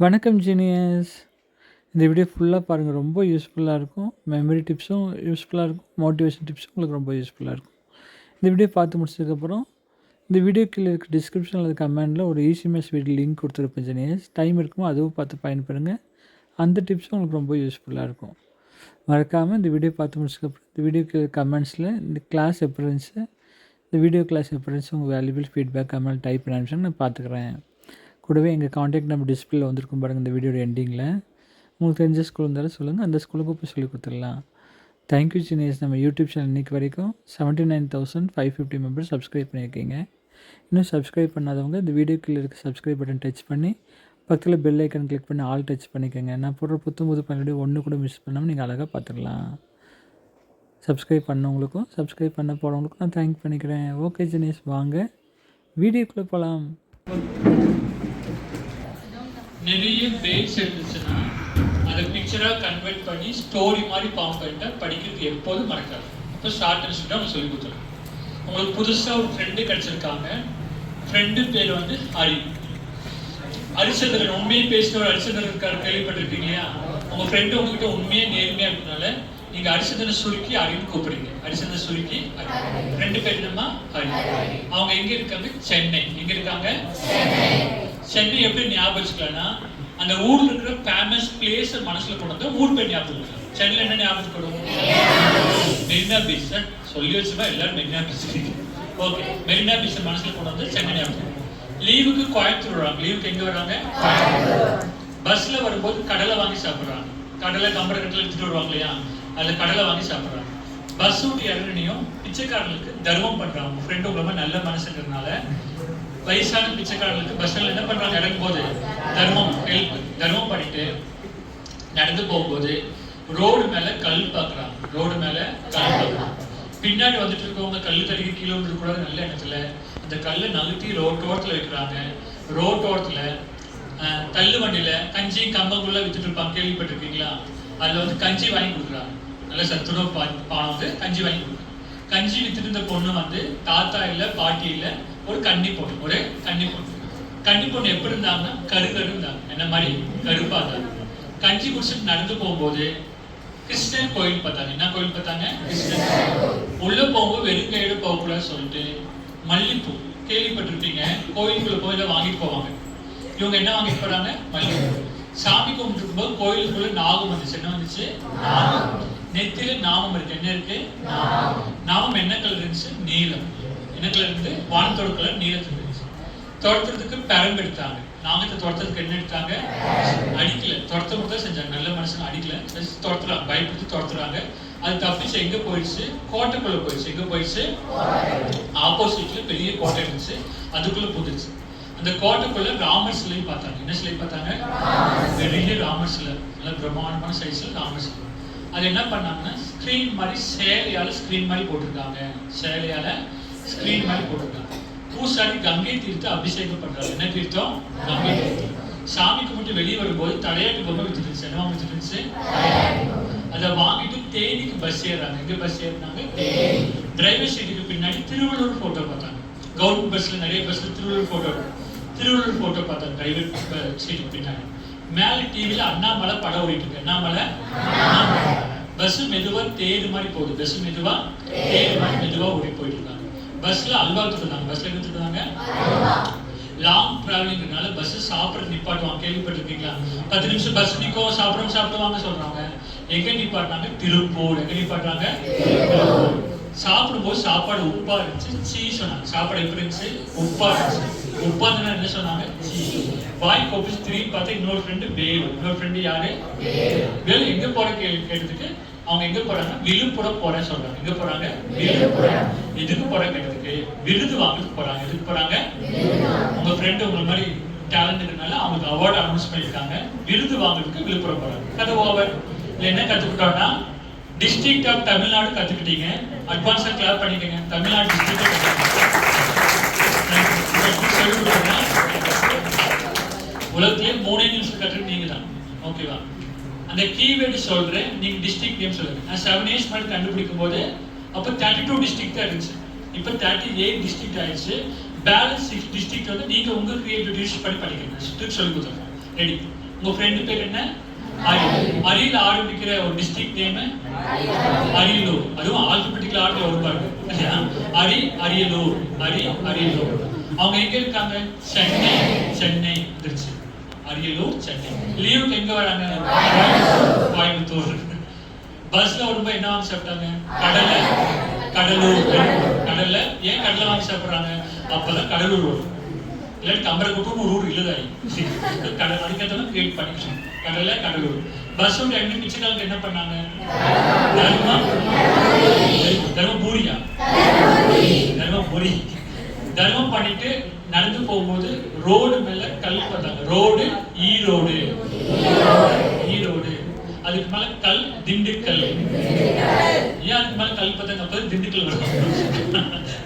வணக்கம் ஜீனியஸ். இந்த வீடியோ ஃபுல்லாக பாருங்கள், ரொம்ப யூஸ்ஃபுல்லாக இருக்கும். மெமரி டிப்ஸும் யூஸ்ஃபுல்லாக இருக்கும், மோட்டிவேஷன் டிப்ஸும் உங்களுக்கு ரொம்ப யூஸ்ஃபுல்லாக இருக்கும். இந்த வீடியோ பார்த்து முடிச்சதுக்கப்புறம் இந்த வீடியோ கீழே இருக்க டிஸ்கிரிப்ஷனில் அல்லது கமெண்டில் ஒரு ஈஸி மேத்ஸ் வீடியோ லிங்க் கொடுத்துருப்பேன் ஜீனியஸ். டைம் இருக்குமோ அதுவும் பார்த்து பயன்படுங்க. அந்த டிப்ஸும் உங்களுக்கு ரொம்ப யூஸ்ஃபுல்லாக இருக்கும். மறக்காமல் இந்த வீடியோ பார்த்து முடிச்சதுக்கப்புறம் இந்த வீடியோக்கு கமெண்ட்ஸில் இந்த கிளாஸ் எப்படி இருந்துச்சு, இந்த வீடியோ கிளாஸ் எப்படி இருந்துச்சு, உங்கள் வேல்யூபிள் ஃபீட்பேக் கமெண்ட் டைப் பண்ண அனுப்பிச்சுன்னு நான் பார்த்துக்குறேன். கூடவே எங்கள் காண்டாக்ட் நம்பர் டிஸ்பிளேல வந்திருக்கும் பாருங்கள். இந்த வீடியோட எண்டிங்கில் உங்களுக்கு தெரிஞ்ச ஸ்கூல் இருந்தாலும் சொல்லுங்கள், அந்த ஸ்கூலுக்கு போய் சொல்லி கொடுத்துடலாம். Thank you genius. நம்ம யூடியூப் சேனல் இன்றைக்கி வரைக்கும் 79,550 மெம்பர்ஸ் சப்ஸ்கிரைப் பண்ணியிருக்கீங்க. இன்னும் சப்ஸ்கிரைப் பண்ணாதவங்க இந்த வீடியோ கீழே இருக்க சப்ஸ்கிரைப் பட்டன் டச் பண்ணி பக்கத்தில் பெல் ஐக்கன் கிளிக் பண்ணி ஆல் டச் பண்ணிக்கோங்க. நான் போடுற புது பண்ணி ஒன்று கூட மிஸ் பண்ணாமல் நீங்கள் அழகாக பார்த்துக்கலாம். சப்ஸ்கிரைப் பண்ணவங்களுக்கும் சப்ஸ்கிரைப் பண்ண போகிறவங்களுக்கும் நான் தேங்க் பண்ணிக்கிறேன். ஓகே ஜீனியஸ், வாங்க வீடியோக்குள்ளே போகலாம். நிறைய பேஸ் இருந்துச்சுன்னா அதை பிக்சராக கன்வெர்ட் பண்ணி ஸ்டோரி மாதிரி ஃபார்ம் பண்ணிட்டா படிக்கிறது எப்போதும் மறக்காது. அப்போ ஷார்ட் அண்ட் ஸ்வீட்டாக அவங்க சொல்லிக் கொடுத்துருவோம். உங்களுக்கு புதுசாக ஒரு ஃப்ரெண்டு கிடச்சிருக்காங்க. ஃப்ரெண்டு பேர் வந்து ஹரிச்சந்திரன். உண்மையை பேசின ஒரு ஹரிச்சந்திரன் இருக்காரு, கேள்விப்பட்டிருக்கீங்க இல்லையா? உங்கள் ஃப்ரெண்டு உங்ககிட்ட உண்மையே நேர்மையாக இருக்கிறதுனால நீங்கள் ஹரிச்சந்திரன் சுருக்கி அரின்னு கூப்பிடுறீங்க. ஹரிச்சந்திரன் சுருக்கி அரி. ஃப்ரெண்டு பேர் என்னம்மா? ஹரி. அவங்க எங்கே இருக்காங்க? சென்னை. எங்கே இருக்காங்க? சென்னை எப்படி ஞாபகம் வச்சுக்கலாம்னா, அந்த ஊர்ல இருக்கிற ஃபேமஸ் பிளேஸ் மனசுல கொண்டு வந்து ஊர் பேர் ஞாபகம் வச்சுக்கலாம். சென்னையில் என்ன ஞாபகம் கொடுக்கும்? மெரினா பீச். சொல்லி வச்சுமா எல்லாரும் Marina beach. Okay, Marina beach மனசுல கொண்டு வந்து சென்னை ஞாபகம். லீவுக்கு கோயம்புத்தூர் வராங்க. லீவுக்கு எங்க வராங்க? பஸ்ல வரும்போது கடலை வாங்கி சாப்பிடுறாங்க. கடலை கம்பரக்கட்டில் எடுத்துட்டு வருவாங்க இல்லையா, அதுல கடலை வாங்கி சாப்பிடுறாங்க. பஸ் விட்டு இறங்கினையும் பிச்சைக்காரர்களுக்கு தர்மம் பண்றாங்க. உங்க ஃப்ரெண்டு உங்களை நல்ல மனசுங்கிறதுனால வயசான பிச்சைக்காரர்களுக்கு பஸ்ல என்ன பண்றாங்க? இறங்கும் போது தர்மம் பண்ணிட்டு நடந்து போகும்போது ரோடு மேல கல் பாக்குறாங்க. ரோடு மேல கல் பாக்குறாங்க. பின்னாடி வந்துட்டு இருக்கவங்க கல்லு தடிக்க கீழே வந்து கூட நல்ல எண்ணத்துல அந்த கல்லை நகர்த்தி ரோட்டோரத்துல வைக்கிறாங்க. ரோட்டோரத்துல தள்ளு வண்டியில கஞ்சி கம்பங்குள்ள வித்துட்டு இருப்பாங்க, கேள்விப்பட்டிருக்கீங்களா? அதுல வந்து கஞ்சி வாங்கி கொடுக்குறாங்க. நல்ல சத்துணவு பானம் வந்து கஞ்சி வாங்கி கொடுக்குறாங்க. கஞ்சி வித்துட்டு இருந்த பொண்ணு வந்து தாத்தா இல்ல பாட்டி இல்ல, ஒரு கன்னி பொண்ணு. ஒரு கன்னி பொண்ணு. கன்னி பொண்ணு எப்படி இருந்தாங்கன்னா கரு இருந்தாங்க. என்ன மாதிரி? கருப்பா இருந்தாங்க. கஞ்சி குடிச்சிட்டு நடந்து போகும்போது கிருஷ்ணன் கோயில் பார்த்தாங்க. என்ன கோயில் பார்த்தாங்க? கிருஷ்ணன். உள்ள போகும்போது வெறும் கையோட போகக்கூடாது சொல்லிட்டு மல்லிப்பூ, கேள்விப்பட்டிருப்பீங்க, கோயிலுக்குள்ள போய் வாங்கிட்டு போவாங்க. இவங்க என்ன வாங்கிட்டு போறாங்க? மல்லிப்பூ. சாமி கும்பிட்டு இருக்கும்போது கோயிலுக்குள்ள நாகம் வந்துச்சு. என்ன வந்துச்சு? நெத்தில நாமம் இருக்கு. என்ன இருக்கு? நாமம் என்ன கலர் இருந்துச்சு? நீலம். என்ன கலர் இருந்து? வானத்தோட கலர் நீலத்துல இருந்துச்சு. துரத்துறதுக்கு பெரம்பு எடுத்தாங்க. நாகத்தை துரத்துறதுக்கு என்ன எடுத்தாங்க? அடிக்கல. துரத்த மட்டும் செஞ்சாங்க. நல்ல மனுஷன் அடிக்கல, துரத்துறாங்க. பயப்படுத்தி துரத்துறாங்க. அது தப்பிச்சு எங்க போயிடுச்சு? கோட்டைக்குள்ள போயிடுச்சு. எங்க போயிடுச்சு? ஆப்போசிட்ல பெரிய கோட்டை இருந்துச்சு, அதுக்குள்ள புதுச்சு. அந்த கோட்டைக்குள்ள ராமர் சிலை பார்த்தாங்க. என்ன சிலை பார்த்தாங்க? பெரிய ராமர் சிலை, நல்ல பிரம்மாண்டமான சைஸ்ல ராமர் சிலை. அது என்ன பண்ணாங்கன்னா ஸ்கிரீன் மாதிரி சேலையால ஸ்கிரீன் மாதிரி போட்டிருக்காங்க. சேலையால ஸ்கிரீன் மாதிரி போட்டிருக்காங்க. பூசாரி கங்கை தீர்த்து அபிஷேகம் பண்றாங்க. என்ன தீர்த்தம்? கங்கை தீர்த்தம். சாமி கும்பிட்டு வெளியே வரும்போது தலையாட்டு பொம்மை வித்துருந்துச்சு. என்ன வித்துருந்துச்சு? அதை வாங்கிட்டு தேனிக்கு பஸ் ஏறாங்க. எங்க பஸ் ஏறினாங்க? டிரைவர் சீட்டுக்கு பின்னாடி திருவள்ளூர் போட்டோ பார்த்தாங்க. கவர்மெண்ட் பஸ்ல நிறைய பஸ்ல திருவள்ளூர் போட்டோ பார்த்தாங்க டிரைவர் சீட்டுக்கு பின்னாடி. மேல டிவில அண்ணாமலை படம் ஓடிட்டு இருக்கு. அண்ணாமலை. பஸ் மெதுவா தேடு மாதிரி போகுது. பஸ் மெதுவா தேடு மாதிரி மெதுவா ஓடி போயிட்டு இருக்காங்க. பஸ்ல அல்வா கொடுத்துருந்தாங்க. பஸ்ல என்ன கொடுத்துருந்தாங்க? லாங் டிராவலிங்னால பஸ் சாப்பிட்றது நிப்பாட்டுவாங்க. கேள்விப்பட்டிருக்கீங்களா? 10 நிமிஷம் பஸ் நிற்கும், சாப்பிடுவாங்க சொல்றாங்க. எங்க நிப்பாட்டினாங்க? திருப்பூர். எங்க நிப்பாட்டுறாங்க? சாப்பிடும்போது சாப்பாடு உப்பா இருந்துச்சு. சொன்னாங்க. சாப்பாடு எப்படி இருந்துச்சு? உப்பா இருந்துச்சு. உப்பா இருந்தா என்ன சொன்னாங்க? வாய் கோபிச்சு திரும்பி பார்த்தா இன்னொரு ஃப்ரெண்டு வேலு. இன்னொரு ஃப்ரெண்டு யாரு? வேலு. எங்க போற கேட்டதுக்கு அவங்க எங்க போறாங்க? விழுப்புரம் போறேன்னு சொல்றாங்க. எங்க போறாங்க? விழுப்புரம். எதுக்கு போற கேட்டதுக்கு விருது வாங்கறதுக்கு போறாங்க. எதுக்கு போறாங்க? உங்க ஃப்ரெண்டு உங்க மாதிரி டேலண்ட் இருக்கனால அவங்களுக்கு அவார்டு அனௌன்ஸ் பண்ணிருக்காங்க. விருது வாங்குறதுக்கு விழுப்புரம் போறாங்க. கதை ஓவர். இதுல என்ன கத்துக்கிட்டோம்னா, டிஸ்ட்ரிக்ட் ஆஃப் தமிழ்நாடு கத்துக்கிட்டீங்க. அட்வான்ஸா கிளாப் பண்ணிக்கங்க. தமிழ்நாடு டிஸ்ட்ரிக்ட் உலகத்திலே 3 நிமிஷம் கற்றுக்கு நீங்க தான். ஓகேவா? அந்த கீவேர்டு சொல்றேன், நீங்க டிஸ்ட்ரிக்ட் நேம் சொல்லுங்க. நான் 7 இயர்ஸ் மேல கண்டுபிடிக்கும் போது அப்ப 32 டிஸ்ட்ரிக்ட் தான் இருந்துச்சு. இப்ப 38 டிஸ்ட்ரிக்ட் ஆயிடுச்சு. பேலன்ஸ் 6 டிஸ்ட்ரிக்ட் வந்து நீங்க உங்க கிரியேட்டிவிட்டி யூஸ் பண்ணி படிக்கணும். சொல்லி கொடுத்துருக்கேன். ரெடி? உங்க ஃப்ரெண்டு பேர் என்ன? அரி. அரியில ஆரம்பிக்கிற ஒரு டிஸ்ட்ரிக்ட் நேம் அரியலூர். அதுவும் ஆல்பபெட்டிக்கல் ஆர்டர்ல வரும் பாருங்க. இல்லையா? அரி, அரியலூர். அரி, அரியலூர். அவங்க எங்க இருக்காங்க? சென்னை. சென்னை திருச்சி. அரியலூர், சென்னை. லீவுக்கு எங்க வராங்க? கோயம்புத்தூர். பஸ்ல வரும்போது என்ன வாங்கி சாப்பிட்டாங்க? கடலை. கடலூர். கடல்ல ஏன் கடலை வாங்கி சாப்பிடுறாங்க? அப்பதான் கடலூர் வரும். இல்லாட்டி கம்பரக்கூட்டம் ஒரு ஊர் இல்லதாயி. கடல் அடிக்கிறதெல்லாம் கிரியேட் பண்ணிக்கணும். கடலை, கடலூர். பஸ் வந்து ரெண்டு பிச்சைக்காலுக்கு என்ன பண்ணாங்க? தர்மபுரியா? தர்மபுரி. தர்மம் பண்ணிட்டு நடந்து போகும்போது ரோடு மேல கல் பார்த்தாங்க. ரோடு ஈரோடு. ஈரோடு. அதுக்கு மேல கல் திண்டுக்கல். ஏன் அதுக்கு மேல கல் பார்த்தாங்க? அப்ப திண்டுக்கல் வரும்.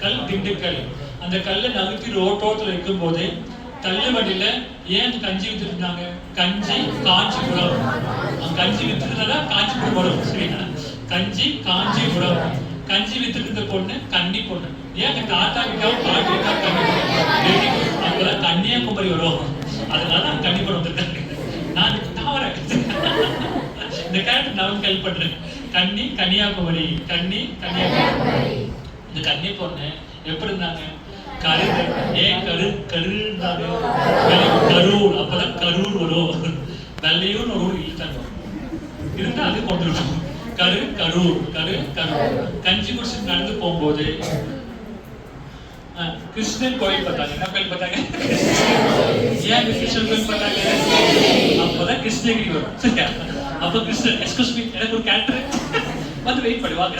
கல் திண்டுக்கல். அந்த கல்லை நகர்த்தி ரோட்டோரத்தில் வைக்கும் போது தள்ளுவண்டியில ஏன் கஞ்சி வித்துட்டு இருந்தாங்க? கஞ்சி காஞ்சிபுரம். கஞ்சி வித்துட்டுனா காஞ்சிபுரம் வரும். சரியா? கஞ்சி காஞ்சிபுரம். கஞ்சி வித்துட்டு இருந்த பொண்ணு கன்னி பொண்ணு. ஏன் தாத்தா கிட்ட பாட்டி கிட்ட கன்னி அப்பதான் கன்னியாகுமரி வரும். அதனால நான் கன்னிபுரம் வந்திருக்காங்க. நான் வரேன். இந்த கேரக்டர் நான் ஹெல்ப் பண்றேன். கன்னி கன்னியாகுமரி. கன்னி கன்னியாகுமரி. இந்த கன்னி பொண்ணு எப்படி இருந்தாங்க? கரு. ஏன் கரு கருந்தாங்க? கரூர். அப்பதான் கரூர் வரும். வெள்ளையூர் ஒரு ஊர் இழுத்தாங்க. இருந்தா அது கொண்டு வரும். கரு கரூர். கரு கரூர். கஞ்சி குடிச்சு நடந்து போகும்போது கிருஷ்ணன் கோயில் பார்த்தாங்க. என்ன கோயில் பார்த்தாங்க? ஏன் கிருஷ்ணன் கோயில் பார்த்தாங்க? அப்பதான் கிருஷ்ணகிரி வரும். சரியா? அப்ப கிருஷ்ணன் எக்ஸ்கூஸ் மீ எனக்கு ஒரு கேரக்டர் வந்து வெயிட் பண்ணுவாங்க.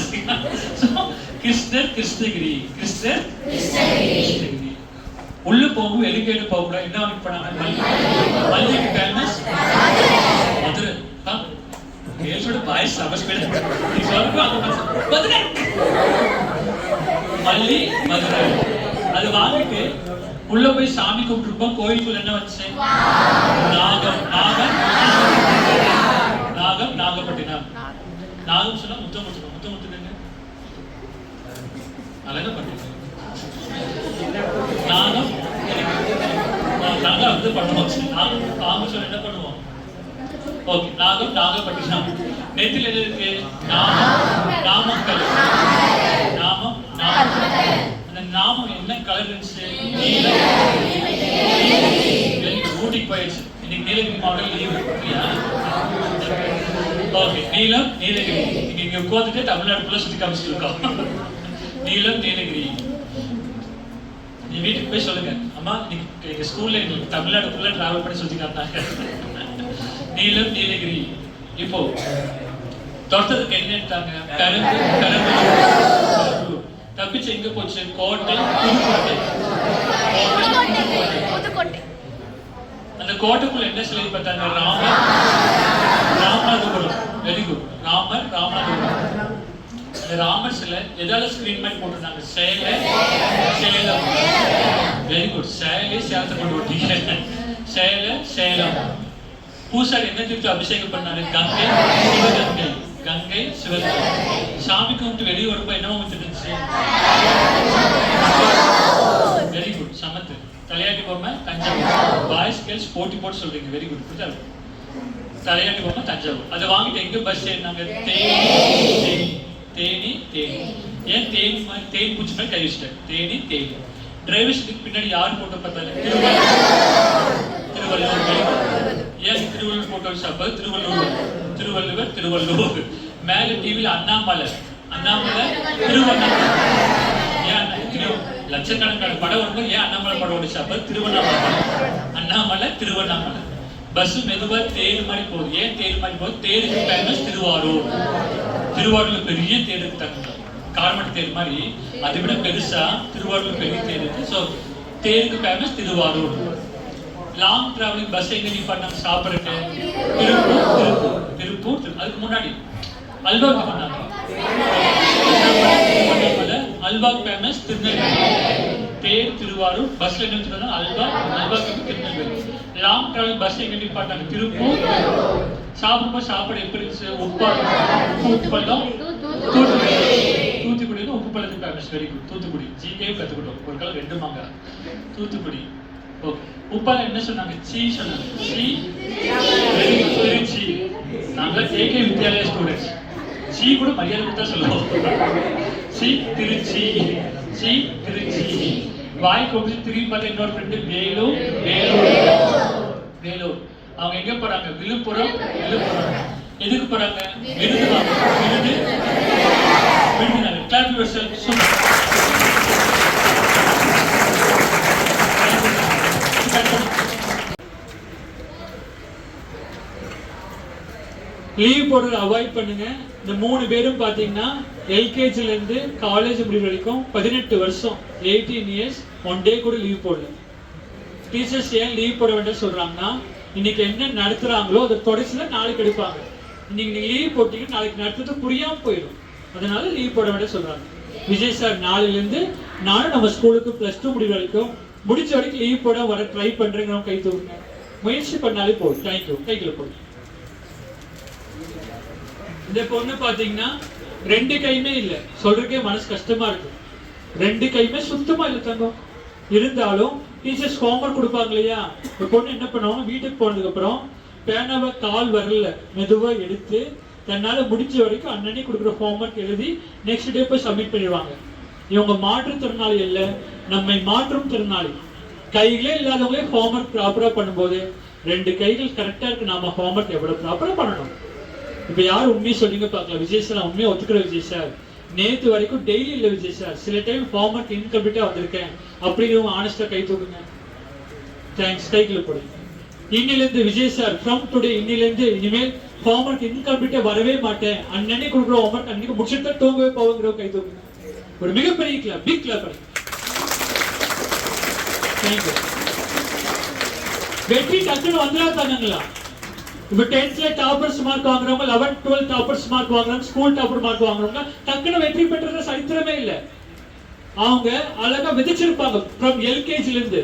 கிருஷ்ணர் கிருஷ்ணகிரி. கிருஷ்ணர் கிருஷ்ணகிரி. உள்ள போகும் எலிகேடு போக என்ன வாங்கி போனாங்க? மல்லிகைக்கு ஃபேமஸ் மதுரை. கேள்ஸோட பாய்ஸ் சமஸ்பேட் மதுரை. மல்லி மதுரை. அது வாங்கிட்டு உள்ள போய் சாமி கும்பிட்டுருப்போம். கோயிலுக்குள்ள என்ன வச்சு? நாகம். நாகம் நாகம் நாகப்பட்டினம். நாகம் சொன்னா முத்தமுத்து. முத்தமுத்து அழகா பண்ணிருக்கேன். நாகம் நாகம் வந்து பண்ணுவோம். நாகம் சொல்ல என்ன பண்ணுவோம்? ஓகே. நாகம் நாகப்பட்டினம். நெத்தில என்ன இருக்கு? நாமம் நாமக்கல். நாமம் நாமக்கல். அந்த நாமம் என்ன கலர் இருந்துச்சு? நீலம். ஊட்டிக்கு போயிடுச்சு. இன்னைக்கு நீலகிரி மாவட்டம் லீவு. ஓகே. நீலம் நீலகிரி. நீங்க இங்க உட்காந்துட்டு தமிழ்நாடு சுத்தி காமிச்சிட்டு இருக்கோம். நீலம் நீலகிரி. நீ வீட்டுக்கு போய் சொல்லுங்க, அம்மா எங்க ஸ்கூல்ல எங்களுக்கு தமிழ்நாடு ஃபுல்லா டிராவல் பண்ணி சுத்தி காட்டினாங்க. நீலம் நீலகிரி. இப்போ தொட்டதுக்கு என்ன எடுத்தாங்க? கரும்பு. கரும்பு. தப்பிச்சு எங்க போச்சு? கோட்டை புதுக்கோட்டை. அந்த கோட்டைக்குள்ள என்ன சிலை பார்த்தாங்க? ராமர் ராமநாதபுரம். Very good. ராமர் ராமநாதபுரம். அந்த ராமர் சிலை எதால ஸ்கிரீன் பண்ணி போட்டிருந்தாங்க? சேலம். Very good. சேலத்தை கொண்டு ஓட்டிங்க. சேலம். பூசாரி என்ன திருப்பி அபிஷேகம் பண்ணாரு? கங்கை சிவகங்கை. கங்கை சிவகங்கை. சாமி கும்பிட்டு வெளியே வரும்போது என்னவோ வந்துருந்துச்சு? Very good. சமத்து. தலையாட்டி பொம்மை தஞ்சாவூர். பாய்ஸ் கேர்ள்ஸ் போட்டி போட்டு சொல்றீங்க. Very good. புரியுதா? தலையாட்டி பொம்மை தஞ்சாவூர். அதை வாங்கிட்டு எங்க பஸ் ஏறினாங்க? தேனி. ஏன் தேனி மாதிரி தேனி பூச்சி மாதிரி கை வச்சிட்டேன். தேனி. டிரைவர் சீட்டுக்கு பின்னாடி யார் போட்டோ பார்த்தாரு? திருவள்ளுவர். ஏன் திருவள்ளுவர் போட்டோ வச்சா? திருவள்ளுவர். மேல டிவில அண்ணாமலை. திருவண்ணாமலை. ஏன் லட்சக்கணக்கான படம் வரும்போது ஏன் அண்ணாமலை படம் ஓடிச்சா? அண்ணாமலை திருவண்ணாமலை. பஸ் மெதுவா தேர் மாதிரி போகுது. ஏன் தேர் மாதிரி போகுது? தேருக்கு ஃபேமஸ் திருவாரூர். திருவாரூர்ல பெரிய தேர் இருக்கு. கார்மெண்ட் தேர் மாதிரி அதை விட பெருசா திருவாரூர் பெரிய தேர் இருக்கு. ஸோ தேருக்கு famous Thiruvarur. Long travelling bus எங்க நிப்பாட்டினாங்க சாப்பிட்றதுக்கு? திருப்பூர். அதுக்கு முன்னாடி அல்வாக்கு பண்ணாங்க. அல்வாக்கு ஃபேமஸ் திருநெல்வேலி. தேர் திருவாரூர். பஸ்ல என்ன சொன்னா அல்வாக்கு திருநெல்வேலி. லாங் டிராவலிங் பஸ் எங்க நிப்பாட்டினாங்க? திருப்பூர். சாப்பிடும்போது சாப்பாடு எப்படி இருந்துச்சு? உப்பல்லம். தூத்துக்குடி. உப்பு பழத்துக்கு famous. Very good. Thoothukudi. GK கத்துக்கிட்டோம். ஒரு காலம் 2 மாங்க. தூத்துக்குடி. ஓகே. உப்பால என்ன சொன்னாங்க? சீ சொன்னாங்க. அதெல்லாம் கேகே வித்யாலயா ஸ்டூடெண்ட்ஸ். சி கூட மரியாதை கொடுத்தா சொல்லுவோம். சி திருச்சி, சி திருச்சி. வாய் கொண்டு திரும்பி பார்த்த இன்னொரு ஃப்ரெண்டு வேலூர், வேலூர், வேலூர். அவங்க எங்க போறாங்க? விழுப்புரம், விழுப்புரம். எதுக்கு போறாங்க? விருது வாங்க. விருது, Virudhunagar. Clap yourself. Super. Leave போடுறத அவாய்ட் பண்ணுங்க. இந்த 3 பேரும் பாத்தீங்கன்னா எல்கேஜில இருந்து காலேஜ் முடிவு வரைக்கும் 18 வருஷம், 18 இயர்ஸ், 1 டே கூட லீவ் போடல. டீச்சர்ஸ் ஏன் லீவ் போட வேண்டாம் சொல்றாங்கன்னா, இன்னைக்கு என்ன நடத்துறாங்களோ அதை தொடர்ச்சியில நாளைக்கு எடுப்பாங்க. இன்னைக்கு நீங்க லீவ் போட்டீங்கன்னா நாளைக்கு நடத்துறது புரியாம போயிடும். அதனால லீவ் போட வேண்டாம் சொல்றாங்க. விஜய் சார் நாளையில இருந்து நானும் நம்ம ஸ்கூலுக்கு +2 முடிவு வரைக்கும் முடிச்ச வரைக்கும் லீவ் போட வர ட்ரை பண்றேங்க. கை தூக்குங்க. முயற்சி பண்ணாலே போதும். தேங்க்யூ. கைக்குள்ள போதும். இந்த பொண்ணு பாத்தீங்கன்னா 2 கையுமே இல்ல. சொல்றதுக்கே மனசு கஷ்டமா இருக்கு. 2 கையுமே சுத்தமா இல்ல தங்கம். இருந்தாலும் டீச்சர்ஸ் ஹோம்வொர்க் கொடுப்பாங்க இல்லையா, இந்த பொண்ணு என்ன பண்ணுவாங்க, வீட்டுக்கு போனதுக்கு அப்புறம் பேனாவை கால் வரல மெதுவா எடுத்து தன்னால முடிஞ்ச வரைக்கும் அன்னன்னைக்கு கொடுக்குற ஹோம்வொர்க் எழுதி நெக்ஸ்ட் டே போய் சப்மிட் பண்ணிடுவாங்க. இவங்க மாற்றுத்திறனாளி இல்ல, நம்மை மாற்றும் திறனாளி. கைகளே இல்லாதவங்களே ஹோம்வொர்க் ப்ராப்பரா பண்ணும்போது 2 கைகள் கரெக்டா இருக்கு. நாம ஹோம்வொர்க் எவ்வளவு ப்ராப்பரா பண்ணணும். இப்ப யாரும் உண்மையை சொல்லிங்க பார்க்கலாம். விஜய் சார் நான் உண்மையை ஒத்துக்கிற விஜய் சார், நேத்து வரைக்கும் டெய்லி இல்ல விஜய் சார், சில டைம் ஹோம்வொர்க் இன்கம்ப்ளீட்டா வந்திருக்கேன் அப்படிங்கிறவங்க ஆனஸ்டா கை தூக்குங்க. தேங்க்ஸ். கைக்குள்ள போடுங்க. இன்னிலிருந்து விஜய் சார் ஃப்ரம் டுடே, இன்னிலிருந்து இனிமேல் ஹோம்வொர்க் இன்கம்ப்ளீட்டா வரவே மாட்டேன். அன்னன்னைக்கு கொடுக்குற ஹோம்வொர்க் அன்னைக்கு முடிச்சுட்டு தூங்கவே போவங்கிற கை தூக்குங்க. ஒரு மிகப்பெரிய கிளாப், பிக் கிளாப். தேங்க்யூ. வெற்றி டக்குன்னு வந்துடாதாங்களா? இப்ப 10th டாப்பர்ஸ் மார்க் வாங்குறவங்க, 11th 12th டாப்பர்ஸ் மார்க் வாங்குறவங்க, ஸ்கூல் டாப்பர் மார்க் வாங்குறவங்க டக்குன்னு வெற்றி பெற்றது சரித்திரமே இல்ல. அவங்க அழகா விதைச்சிருப்பாங்க ஃப்ரம் எல்கேஜில இருந்து.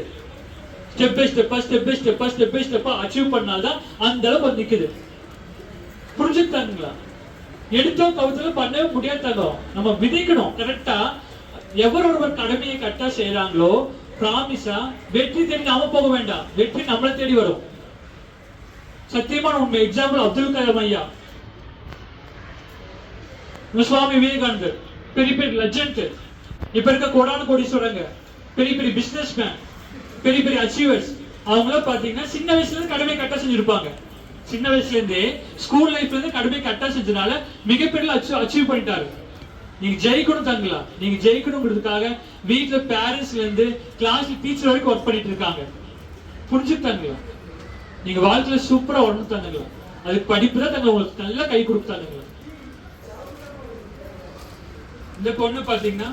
ஸ்டெப் பை ஸ்டெப்பா, ஸ்டெப் பை ஸ்டெப்பா, ஸ்டெப் பை ஸ்டெப்பா அச்சீவ் பண்ணால்தான் அந்த அளவுக்கு வந்து நிக்குது. புரிஞ்சுக்கிட்டாங்களா? எடுத்தோம் கவுத்துல பண்ணவே முடியாதாங்க. நம்ம விதைக்கணும் கரெக்டா. எவரொருவர் கடமையை கரெக்டா செய்யறாங்களோ பிராமிஸா வெற்றி தேடி நாம போக வேண்டாம், வெற்றி நம்மளை தேடி வரும். சத்தியமான உண்மை. எக்ஸாம்பிள் அப்துல் கலாம் ஐயா, சுவாமி விவேகானந்தர், பெரிய பெரிய லெஜண்ட். இப்ப இருக்க கோடான கோடீஸ்வரங்க, பெரிய பெரிய பிசினஸ் மேன், பெரிய பெரிய அச்சீவர்ஸ், அவங்கள பாத்தீங்கன்னா சின்ன வயசுல இருந்து கடமை கரெக்டா செஞ்சிருப்பாங்க. சின்ன வயசுல இருந்தே ஸ்கூல் லைஃப்ல இருந்து கடமை கரெக்டா செஞ்சதுனால மிகப்பெரிய அச்சீவ் பண்ணிட்டாரு. நீங்க ஜெயிக்கணும் தங்களா, நீங்க ஜெயிக்கணுங்கிறதுக்காக வீட்டுல பேரண்ட்ஸ்ல இருந்து கிளாஸ்ல டீச்சர் வரைக்கும் ஒர்க் பண்ணிட்டு இருக்காங்க. புரிஞ்சுட்டாங்களா? நீங்க வாழ்க்கையில சூப்பரா உணர்ந்தாங்களா? அதுக்கு படிப்பு தான் தங்க உங்களுக்கு நல்லா கை கொடுத்தாங்களா? இந்த பொண்ணு பாத்தீங்கன்னா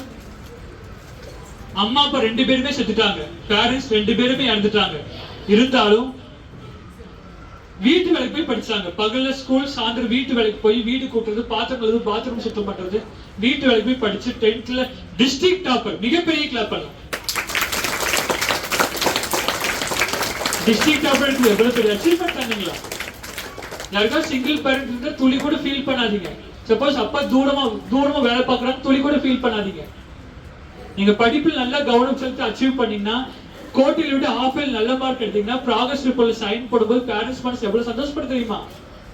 அம்மா அப்பா 2 பேருமே செத்துட்டாங்க, பேரண்ட்ஸ் 2 பேருமே இறந்துட்டாங்க. இருந்தாலும் வீட்டு வேலைக்கு போய் படிச்சாங்க. பகல்ல ஸ்கூல், சாயந்தரம் வீட்டு வேலைக்கு போய் வீடு கூட்டுறது, பாத்திரம் கழுவுறது, பாத்ரூம் சுத்தம் பண்றது, வீட்டு வேலைக்கு போய் படிச்சு 10th டிஸ்ட்ரிக்ட் டாப்பர். மிகப்பெரிய கிளாப் பண்ணலாம். டிஸ்ட்ரிக்ட் டாப்பர் எவ்வளவு பெரிய அச்சீவ்மெண்ட் ஆனீங்களா? யாருக்கா சிங்கிள் பேரண்ட் இருந்தா துளி கூட ஃபீல் பண்ணாதீங்க. சப்போஸ் அப்பா தூரமா வேலை பார்க்கறாங்க, துளி கூட ஃபீல் பண்ணாதீங்க. நீங்க படிப்பில் நல்லா கவனம் செலுத்தி அச்சீவ் பண்ணீங்கன்னா, கோட்டில விட ஹாஃப் நல்ல மார்க் எடுத்தீங்கன்னா, ப்ராக்ரஸ் ரிப்போர்ட்ல சைன் போடும்போது பேரண்ட்ஸ் மனசு எவ்வளவு சந்தோஷப்பட தெரியுமா?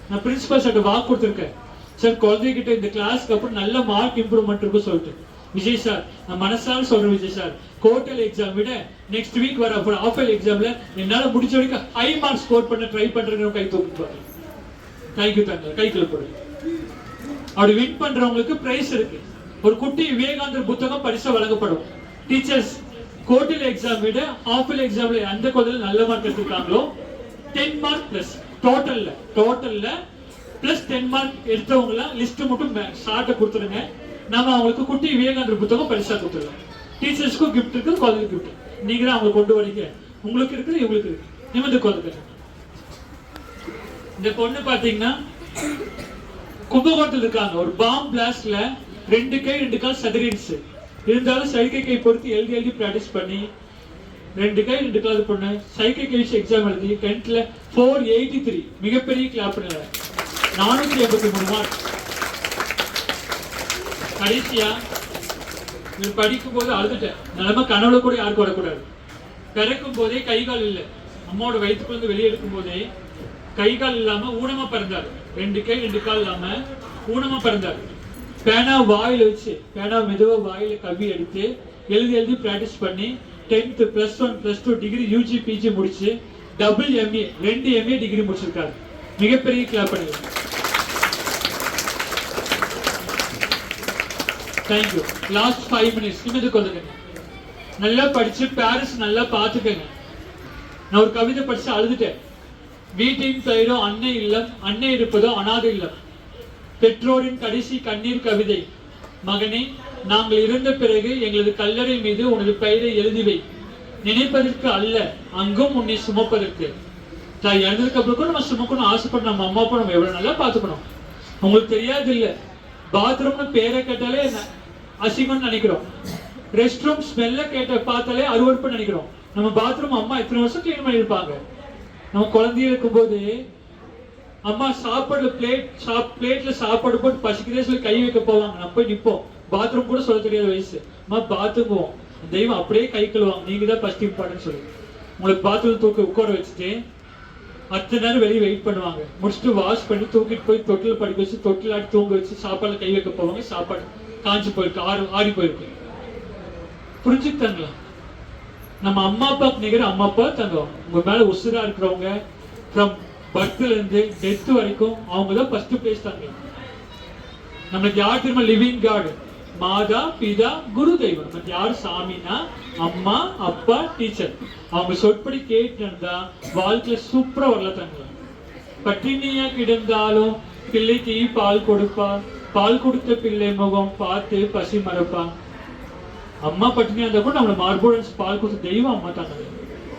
நான் பிரின்சிபல் சார்ட்ட வாக்கு கொடுத்திருக்கேன், சார் குழந்தைகிட்ட இந்த கிளாஸ்க்கு அப்புறம் நல்ல மார்க் இம்ப்ரூவ்மெண்ட் இருக்கும் சொல்லிட்டு. விஜய் சார், நான் மனசால சொல்றேன் விஜய் சார், கோட்டல் எக்ஸாம் விட நெக்ஸ்ட் வீக் வர ஹாஃப் எக்ஸாம்ல என்னால முடிஞ்ச வரைக்கும் ஹை மார்க் ஸ்கோர் பண்ண ட்ரை பண்றேன்னு கை தூக்குவாங்க. கைக்கு தாங்க, கைக்குள்ள போடுங்க. அப்படி வின் பண்றவங்களுக்கு பிரைஸ் இருக்கு. ஒரு குட்டி விவேகானந்தர் புத்தகம் பரிசா வழங்கப்படும். டீச்சர்ஸ் கோட்டில் எக்ஸாம் விட ஹாஃப் எக்ஸாம்ல அந்த குழந்தைகள் நல்ல மார்க் எடுத்துருக்காங்களோ 10 மார்க் பிளஸ் டோட்டல்ல பிளஸ் 10 மார்க் எடுத்தவங்கள லிஸ்ட் மட்டும் ஷார்ட்டை கொடுத்துருங்க. நாம அவங்களுக்கு குட்டி விவேகானந்தர் புத்தகம் பரிசா கொடுத்துருவோம். டீச்சர்ஸ்க்கும் கிஃப்ட் இருக்கு, குழந்தைக்கு கிஃப்ட். நீங்க தான் அவங்க கொண்டு வரீங்க. உங்களுக்கு இருக்குது, இவங்களுக்கு இருக்கு. நிமிந்து குழந்தை. இந்த பொண்ணு பாத்தீங்கன்னா கும்பகோணத்தில் இருக்காங்க. ஒரு பாம் பிளாஸ்ட்ல 2 கை 2 கால் சதறிடுச்சு. இருந்தாலும் சைக்கை கை பொறுத்து எழுதி பிராக்டிஸ் பண்ணி 2 கை 2 கால் பொண்ணு சைக்கை கை எக்ஸாம் எழுதி 10th 483. மிகப்பெரிய கிளாப். 483 மார்க். கடைசியா படிக்கும் போது அழுதுட்டேன். நிலைமை கனவுல கூட யாருக்கும் வரக்கூடாது. பிறக்கும் போதே கை கால் இல்லை. அம்மாவோட வயிற்றுக்குள்ள வெளியே எடுக்கும் போதே கை கால் இல்லாம ஊனமா பிறந்தார். 2 கை 2 கால் இல்லாம ஊனமா பிறந்தார். பேனா வாயில வச்சு பேனா மெதுவா வாயில கவி எடுத்து எழுதி பிராக்டிஸ் பண்ணி 10th +1 +2 டிகிரி யூஜி பிஜி முடிச்சு டபுள் எம்ஏ 2 எம்ஏ டிகிரி முடிச்சிருக்காரு. மிகப்பெரிய கிளாப் பண்ணுங்க. தேங்க்யூ. லாஸ்ட் 5 மினிட்ஸ் நிமிந்து கொள்ளுங்க. நல்லா படிச்சு பாரிஸ் நல்லா பார்த்துக்கங்க. நான் ஒரு கவிதை படிச்சு அழுதுட்டேன். வீட்டின் பெயரோ அன்னை இல்லம், அன்னை இருப்பதோ அநாதை இல்லம். பெற்றோரின் கடைசி கண்ணீர் கவிதை. மகனே, நாங்கள் இறந்த பிறகு எங்களது கல்லறை மீது உனது பெயரை எழுதிவை. நினைப்பதற்கு அல்ல, அங்கும் உன்னை சுமப்பதற்கு. தாய் இறந்ததுக்கு அப்புறம் நம்ம சுமக்கணும் ஆசைப்பட நம்ம அம்மா அப்பா நம்ம எவ்வளவு நல்லா பார்த்துக்கணும். உங்களுக்கு தெரியாது இல்ல, பாத்ரூம்னு பேரை கேட்டாலே அசிங்கம்னு நினைக்கிறோம். ரெஸ்ட் ரூம் ஸ்மெல்ல பார்த்தாலே அருவருப்புன்னு நினைக்கிறோம். நம்ம பாத்ரூம் அம்மா எத்தனை வருஷம் கிளீன் பண்ணியிருப்பாங்க. நம்ம குழந்தைய இருக்கும்போது அம்மா சாப்பாடுல பிளேட்ல சாப்பாடு போட்டு பசிக்கிறதே சொல்லி கை வைக்க போவாங்க. நம்ம போய் நிப்போம். பாத்ரூம் கூட சொல்ல தெரியாத வயசு. அம்மா பாத்ரூம் தெய்வம் அப்படியே கை கழுவாங்க. நீங்க தான் ஃபர்ஸ்ட் இம்பார்ட்டன்ட் சொல்லி உங்களுக்கு பாத்ரூம் தூக்க உட்கார வச்சுட்டு அத்தனை நேரம் வெளியே வெயிட் பண்ணுவாங்க. முடிச்சுட்டு வாஷ் பண்ணி தூக்கிட்டு போய் தொட்டில் படிக்க வச்சு தொட்டில் ஆடி தூங்க வச்சு சாப்பாடுல கை வைக்க போவாங்க. சாப்பாடு காஞ்சி போயிருக்கு, ஆறி போயிருக்கு. புரிஞ்சுக்கிட்டாங்களா? நம்ம அம்மா அப்பாவுக்கு நிகர அம்மா அப்பா தங்கம். உங்க மேல உசுரா இருக்கிறவங்க ஃப்ரம் பர்த்ல இருந்து டெத் வரைக்கும் அவங்க தான் ஃபர்ஸ்ட் பிளேஸ் தாங்க. நம்மளுக்கு யார் தெரியுமா? லிவிங் காட், மாதா பிதா குரு தெய்வம். நமக்கு யார் சாமினா அம்மா அப்பா டீச்சர். அவங்க சொற்படி கேட்டு நடந்தா வாழ்க்கையில சூப்பரா வரலாத்தாங்க. பட்டினியா கிடந்தாலும் பிள்ளைக்கு பால் கொடுப்பா, பால் கொடுத்த பிள்ளை முகம் பார்த்து பசி மறப்பா. அம்மா பட்டினியா இருந்தா கூட நம்மள மார்போட பால் கொடுத்த தெய்வம் அம்மா தாங்க.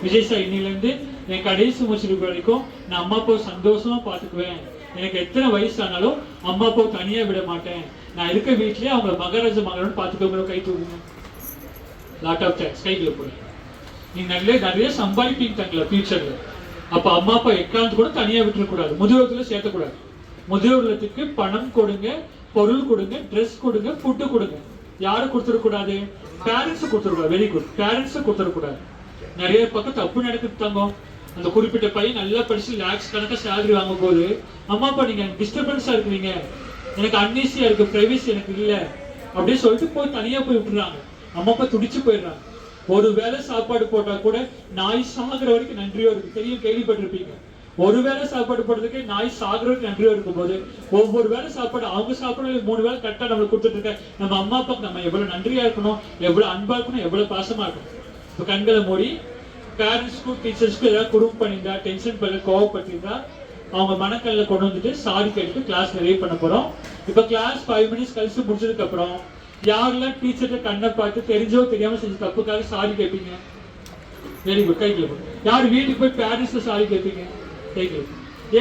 விஜய்சா இன்னில இருந்து என் கடைசி முடிச்சிருக்க வரைக்கும் நான் அம்மா அப்பாவை சந்தோஷமா பாத்துக்குவேன். எனக்கு எத்தனை வயசு ஆனாலும் அம்மா அப்பாவை தனியா விட மாட்டேன். நான் இருக்க வீட்லயே அவங்கள மகாராஜா மகளோட பாத்துக்கோங்க. கை தூக்குங்க. Lot of thanks. கைக்குள்ள போய் நீங்க நிறைய சம்பாதிப்பீங்க தங்கல ஃபியூச்சர்ல. அப்ப அம்மா அப்பா எக்காந்து கூட தனியா விட்டுற கூடாது. முதியோர்ல சேர்த்தக்கூடாது. முதியோர்லத்துக்கு பணம் கொடுங்க, பொருள் கொடுங்க, ட்ரெஸ் கொடுங்க, ஃபுட்டு கொடுங்க. யாரு கொடுத்துடக்கூடாது? பேரண்ட்ஸ் கொடுத்துடக்கூடாது. Very good. பேரண்ட்ஸ் கொடுத்துடக்கூடாது. நிறைய பக்கம் தப்பு நடக்குது தங்கம். அந்த குறிப்பிட்ட பையன் நல்லா படிச்சு லேக்ஸ் கணக்கா சேலரி வாங்கும் போது அம்மா அப்பா நீங்க டிஸ்டர்பன்ஸா இருக்கிறீங்க, எனக்கு அன்ஈஸியா இருக்கு, பிரைவசி எனக்கு இல்ல அப்படின்னு சொல்லிட்டு போய் தனியா போய் விட்டுறாங்க. அம்மா அப்பா துடிச்சு போயிடுறாங்க. ஒரு வேளை சாப்பாடு போட்டா கூட நாய் சாகுற வரைக்கும் நன்றியோ இருக்கு. தெரியும், கேள்விப்பட்டிருப்பீங்க. ஒரு வேளை சாப்பாடு போடுறதுக்கு நாய் சாகுற வரைக்கும் நன்றியோ இருக்கும் போது ஒவ்வொரு வேளை சாப்பாடு அவங்க சாப்பிட 3 வேளை கரெக்டா நம்மளுக்கு கொடுத்துட்டு இருக்க நம்ம அம்மா அப்பாவுக்கு நம்ம எவ்வளவு நன்றியா இருக்கணும், எவ்வளவு அன்பா இருக்கணும், எவ்வளவு பாசமா இருக்கணும். இப்ப கண்களை மூடி பேரண்ட்ஸ்க்கும் டீச்சர்ஸ்க்கும் ஏதாவது குறும்பு பண்ணியிருந்தா, டென்ஷன் பண்ணி கோவப்பட்டிருந்தா அவங்க மனக்கல்ல கொண்டு வந்துட்டு சாரி கேட்டு கிளாஸ் நிறைய பண்ண போறோம். இப்ப கிளாஸ் 5 மினிட்ஸ் கழிச்சு முடிச்சதுக்கு அப்புறம் யாரெல்லாம் டீச்சர்கிட்ட கண்ணை பார்த்து தெரிஞ்சோ தெரியாம செஞ்ச தப்புக்காக சாரி கேட்பீங்க? Very good. கைக்குள்ள போய் யார் வீட்டுக்கு போய் பேரண்ட்ஸ்ல சாரி கேட்பீங்க? கைக்குள்ள.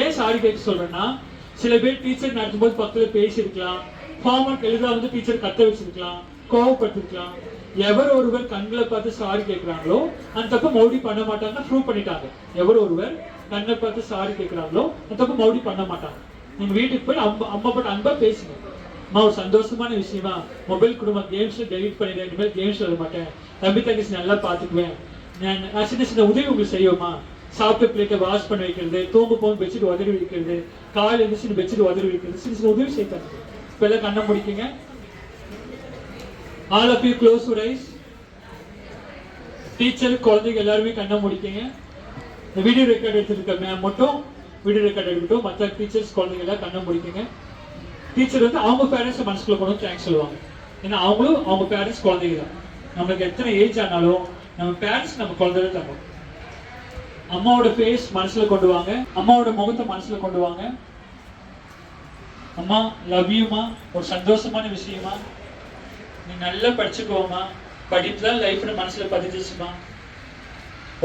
ஏன் சாரி கேட்க சொல்றேன்னா, சில பேர் டீச்சர் நடத்தும் போது பக்கத்துல பேசியிருக்கலாம், ஹோம்ஒர்க் எழுத வந்து டீச்சர் கத்த வச்சிருக்கலாம், கோவப்பட்டிருக்கலாம். எவர் ஒருவர் கண்களை பார்த்து சாரி கேட்கிறாங்களோ அந்த தப்பு மறுபடி பண்ண மாட்டாங்க. ப்ரூவ் பண்ணிட்டாங்க. எவர் ஒருவர் கண்ணை பார்த்து சாரி கேட்கிறாங்களோ அந்த தப்பு மறுபடி பண்ண மாட்டாங்க. நீங்க வீட்டுக்கு போய் அம்மா பாட்டு அன்பா பேசுங்க. அம்மா ஒரு சந்தோஷமான விஷயமா மொபைல் கொடுமா, கேம்ஸ் டெலிட் பண்ணிடுறேன், இனிமேல் கேம்ஸ் விட மாட்டேன், தம்பி தங்கச்சி நல்லா பாத்துக்குவேன், நான் சின்ன சின்ன உதவி உங்களுக்கு செய்வோமா, சாப்பிட்ட பிளேட்டை வாஷ் பண்ணி வைக்கிறது, தூங்க போகும் பெட்ஷீட் உதவி வைக்கிறது, காலையில் எழுந்துச்சு பெட்ஷீட் உதவி வைக்கிறது, சின்ன சின்ன உதவி செய்தாங்க. இப்ப எல்லாம் கண்ணை முடிக்குங்க. All of you close your eyes. Teacher குழந்தைங்க எல்லாருமே கண்ணை முடிக்கீங்க. இந்த வீடியோ ரெக்கார்ட் எடுத்துருக்க மேம் மட்டும் வீடியோ ரெக்கார்ட் எடுக்கட்டும். மற்ற டீச்சர்ஸ் குழந்தைங்க எல்லாம் கண்ணை முடிக்கீங்க. டீச்சர் வந்து அவங்க பேரண்ட்ஸ் மனசுக்குள்ள கொண்டு தேங்க்ஸ் சொல்லுவாங்க. ஏன்னா அவங்களும் அவங்க பேரண்ட்ஸ் குழந்தைங்க தான். நம்மளுக்கு எத்தனை ஏஜ் ஆனாலும் நம்ம பேரண்ட்ஸ் நம்ம குழந்தைங்க தரோம். அம்மாவோட ஃபேஸ் மனசுல கொண்டு வாங்க. அம்மாவோட முகத்தை மனசுல கொண்டு வாங்க. அம்மா லவ் யூமா. ஒரு சந்தோஷமான விஷயமா நீ நல்லா படிச்சுக்கோமா. படிப்பு தான் லைஃப்ல மனசுல பதிஞ்சிச்சுமா.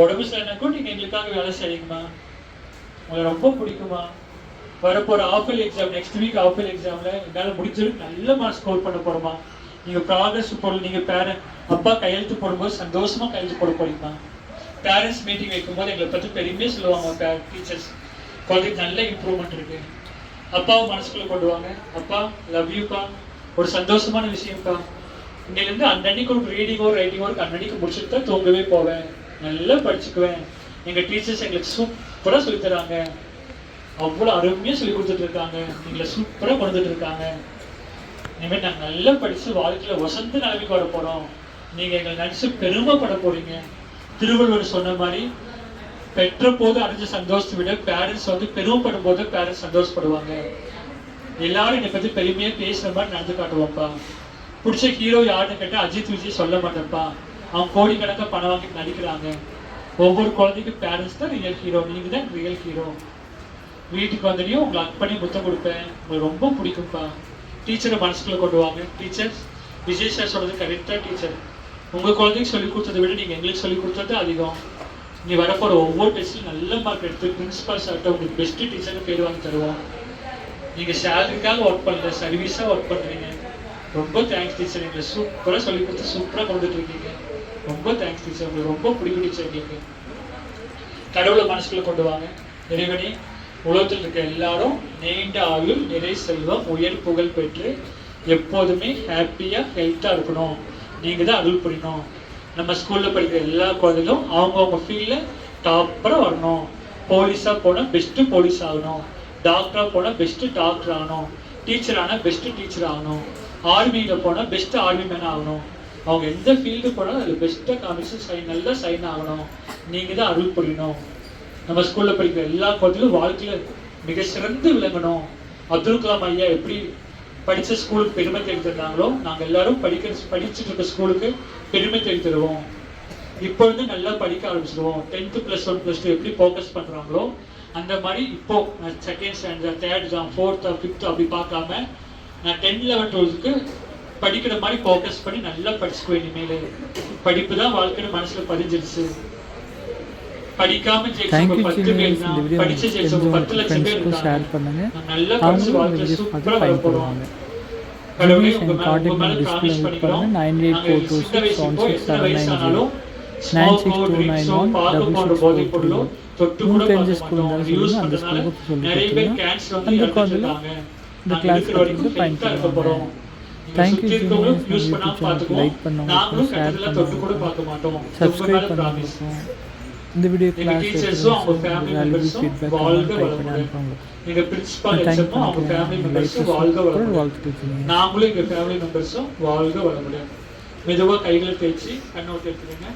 உடம்பு சரினாக்கும் நீங்க எங்களுக்காக வேலை செய்யுங்கம்மா. உங்களை ரொம்ப பிடிக்குமா. வரப்போற ஆஃபல் எக்ஸாம், நெக்ஸ்ட் வீக் ஆஃபல் எக்ஸாம்ல என்னால முடிஞ்சதுக்கு நல்ல மார்க் ஸ்கோர் பண்ண போறோமா. நீங்க ப்ராக்ரஸ் போடணும். நீங்க அப்பா கையெழுத்து போடும்போது சந்தோஷமா கையெழுத்து போட போறீங்கம்மா. பேரண்ட்ஸ் மீட்டிங் வைக்கும்போது எங்களை பத்தி பெருமையா சொல்லுவாங்க டீச்சர்ஸ். குழந்தைக்கு நல்ல இம்ப்ரூவ்மெண்ட் இருக்கு. அப்பாவை மனசுக்குள்ள கொண்டு வாங்க. அப்பா லவ் யூப்பா. ஒரு சந்தோஷமான விஷயம்ப்பா. இன்னிலிருந்து அன்னன்னைக்கு ஒரு ரீடிங்கோ ரைட்டிங்கோ அன்னன்னைக்கு முடிச்சுட்டு தான் தூங்கவே போவேன். நல்லா படிச்சுக்குவேன். எங்க டீச்சர்ஸ் எங்களுக்கு சூப்பரா சொல்லி தராங்க. அவ்வளோ அருமையாக சொல்லி கொடுத்துட்டு இருக்காங்க. எங்களை சூப்பராக கொண்டுட்டு இருக்காங்க. இனிமேல் நாங்கள் நல்லா படித்து வாழ்க்கையில் வசந்த நிலைமைக்கு வர போகிறோம். நீங்கள் எங்களை நினச்சி பெருமைப்பட போறீங்க. திருவள்ளுவர் சொன்ன மாதிரி பெற்ற போது அடைஞ்ச சந்தோஷத்தை விட பேரண்ட்ஸ் வந்து பெருமைப்படும் போது பேரண்ட்ஸ் சந்தோஷப்படுவாங்க. எல்லாரும் என்னை பற்றி பெருமையாக பேசுகிற மாதிரி நடந்து காட்டுவாப்பா. பிடிச்ச ஹீரோ யாருன்னு கேட்டால் அஜித் விஜய் சொல்ல மாட்டேன்ப்பா. அவங்க கோடிக்கணக்காக பணம் வாங்கிட்டு நடிக்கிறாங்க. ஒவ்வொரு குழந்தைக்கும் பேரண்ட்ஸ் தான் ரியல் ஹீரோ. நீங்கள் தான் ரியல் ஹீரோ. வீட்டுக்கு வந்தனையும் உங்களை அக் பண்ணி முத்தம் கொடுப்பேன். உங்களுக்கு ரொம்ப பிடிக்கும்ப்பா. டீச்சரை மனசுக்குள்ள கொண்டு வாங்க. டீச்சர்ஸ் விஜய் சார் சொல்றது கரெக்டாக. டீச்சர் உங்கள் குழந்தைக்கு சொல்லிக் கொடுத்ததை விட நீங்கள் எங்களுக்கு சொல்லிக் கொடுத்தது அதிகம். நீ வரப்போகிற ஒவ்வொரு டெஸ்ட்லையும் நல்ல மார்க் எடுத்து பிரின்சிபால் சார்கிட்ட உங்களுக்கு பெஸ்ட்டு டீச்சருக்கு பேர் வாங்கி தருவோம். நீங்கள் சேலரிக்காக ஒர்க் பண்ணல, சர்வீஸாக ஒர்க் பண்ணுறீங்க. ரொம்ப தேங்க்ஸ் டீச்சர். எங்களை சூப்பராக சொல்லிக் கொடுத்து சூப்பராக கொண்டுட்டு இருக்கீங்க. ரொம்ப தேங்க்ஸ் டீச்சர். உங்களுக்கு ரொம்ப பிடிக்கும் டீச்சர். எங்களுக்கு கடவுளை மனசுக்குள்ள கொண்டு வாங்க. இறைவனே, உலகத்தில் இருக்க எல்லாரும் நீண்ட ஆயுள், நிறை செல்வம், உயர் புகழ் பெற்று எப்போதுமே ஹாப்பியாக ஹெல்த்தாக இருக்கணும். நீங்கள் தான் அருள் புரியணும். நம்ம ஸ்கூலில் படிக்கிற எல்லா குழந்தைகளும் அவங்கவுங்க ஃபீல்டில் டாப்பராக வரணும். போலீஸாக போனால் பெஸ்ட்டு போலீஸ் ஆகணும். டாக்டராக போனால் பெஸ்ட்டு டாக்டர் ஆகணும். டீச்சர் ஆனால் பெஸ்ட்டு டீச்சர் ஆகணும். ஆர்மியில் போனால் பெஸ்ட்டு ஆர்மி மேன் ஆகணும். அவங்க எந்த ஃபீல்டு போனாலும் அதில் பெஸ்ட்டாக காமிச்சு நல்லா சைன் ஆகணும். நீங்கள் தான் அருள் புரியணும். நம்ம ஸ்கூலில் படிக்கிற எல்லா குழந்தைகளும் வாழ்க்கையில் மிக சிறந்து விளங்கணும். அப்துல் கலாம் ஐயா எப்படி படித்த ஸ்கூலுக்கு பெருமை தேடி தந்தாங்களோ, நாங்கள் எல்லாரும் படிச்சுட்டு இருக்க ஸ்கூலுக்கு பெருமை தேடி தருவோம். இப்போ வந்து நல்லா படிக்க ஆரம்பிச்சிடுவோம். 10th +1 +2 எப்படி ஃபோக்கஸ் பண்ணுறாங்களோ அந்த மாதிரி இப்போ நான் 2nd standard, 3rd, 4th, 5th அப்படி பார்க்காம நான் 10, 11, 12க்கு படிக்கிற மாதிரி ஃபோக்கஸ் பண்ணி நல்லா படிச்சுக்குவேன். இனிமேல் படிப்பு தான் வாழ்க்கையோட மனசில் பதிஞ்சிருச்சு. படிக்காம ஜெயிச்சவங்க 10 பேர் தான், படிச்சு ஜெயிச்சவங்க 10 லட்சம் பேர் இருக்காங்க. நல்லா படிச்சு வாழ்க்கையில சூப்பரா வர போறோம். கடவுளே, உங்க மேல ப்ராமிஸ் பண்ணிக்கிறோம். நாங்க சின்ன வயசு இப்போ எத்தனை வயசானாலும் ஸ்மோக்கோ, ட்ரிங்க்ஸோ, பார்க்க போன்ற போதைப் பொருளோ தொட்டு கூட பார்க்க மாட்டோம். யூஸ் பண்றதுனால நிறைய பேர் கேன்சர் வந்து இறந்துட்டாங்க. நாங்க இருக்கிற வரைக்கும் ஹெல்த்தா இருக்க போறோம். சுற்றி இருக்கவங்களும் யூஸ் பண்ணாம பார்த்துக்குவோம். நாங்களும் கட்டத்துல தொட்டு கூட பார்க்க மாட்டோம். உங்க மேல ப்ராமிஸ். இந்த வீடியோ கிளாஸ் டீச்சர்ஸும் அவங்க ஃபேமிலி மெம்பர்ஸும் வாழ்க வளமுடன். எங்க பிரின்சிபால் லெக்சரும் அவங்க ஃபேமிலி மெம்பர்ஸும் வாழ்க வளமுடன். நாங்களும் எங்க ஃபேமிலி மெம்பர்ஸும் வாழ்க வளமுடன். மெதுவாக கைகளை தேய்ச்சி கண்ணோட்டு எடுத்துக்கோங்க.